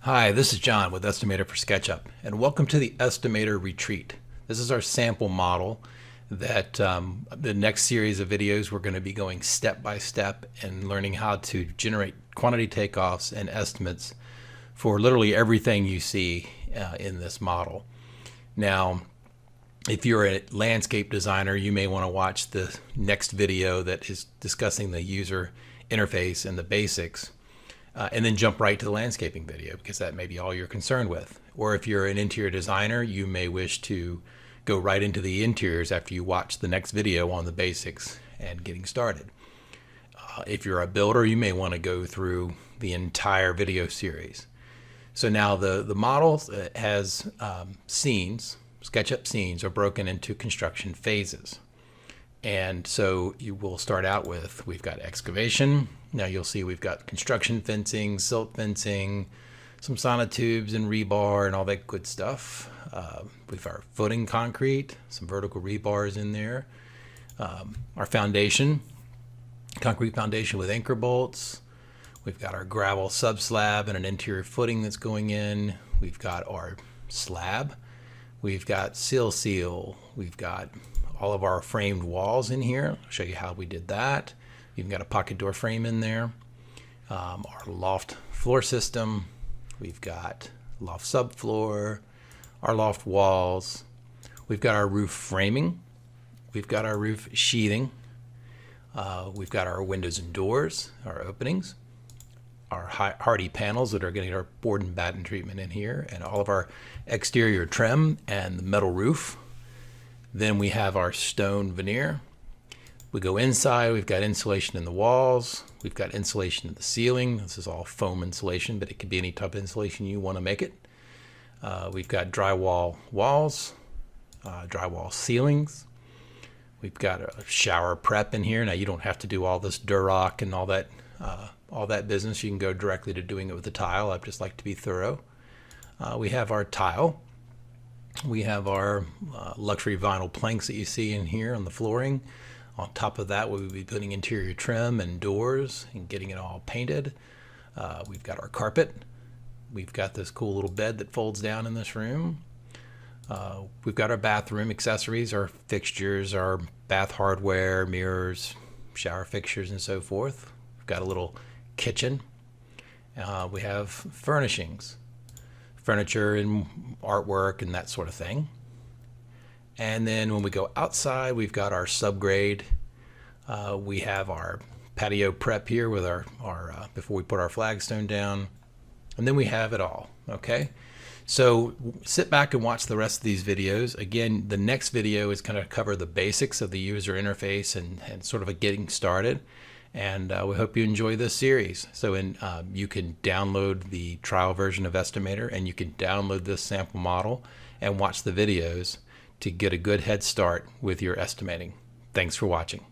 Hi, this is John with Estimator for SketchUp, and welcome to the Estimator Retreat. This is our sample model that the next series of videos we're going to be going step by step and learning how to generate quantity takeoffs and estimates for literally everything you see in this model. Now, if you're a landscape designer, you may want to watch the next video that is discussing the user interface and the basics. And then jump right to the landscaping video because that may be all you're concerned with. Or if you're an interior designer, you may wish to go right into the interiors after you watch the next video on the basics and getting started. If you're a builder, you may want to go through the entire video series. So now the model has scenes. SketchUp scenes are broken into construction phases. And so you will start out with, we've got excavation. Now you'll see we've got construction fencing, silt fencing, some sonotubes and rebar and all that good stuff. We've our footing concrete, some vertical rebars in there. Our foundation, concrete foundation with anchor bolts. We've got our gravel subslab and an interior footing that's going in. We've got our slab. We've got seal. We've got all of our framed walls in here. I'll show you how we did that. You've got a pocket door frame in there. Our loft floor system. We've got loft subfloor, our loft walls. We've got our roof framing. We've got our roof sheathing. We've got our windows and doors, our openings, our hardy panels that are getting our board and batten treatment in here, and all of our exterior trim and the metal roof. Then we have our stone veneer. We go inside, we've got insulation in the walls, we've got insulation in the ceiling. This is all foam insulation, but it could be any type of insulation you want to make it. We've got drywall walls, drywall ceilings. We've got a shower prep in here. Now you don't have to do all this Durock and all that business. You can go directly to doing it with the tile. I just like to be thorough. We have our tile. We have our luxury vinyl planks that you see in here on the flooring. On top of that, we'll be putting interior trim and doors and getting it all painted. We've got our carpet. We've got this cool little bed that folds down in this room. We've got our bathroom accessories, our fixtures, our bath hardware, mirrors, shower fixtures, and so forth. We've got a little kitchen. We have furnishings. Furniture and artwork and that sort of thing. And then when we go outside, we've got our subgrade. We have our patio prep here with our before we put our flagstone down. And then we have it all, okay? So sit back and watch the rest of these videos. Again, the next video is going to cover the basics of the user interface and sort of a getting started. And we hope you enjoy this series. So you can download the trial version of Estimator, and you can download this sample model and watch the videos to get a good head start with your estimating. Thanks for watching.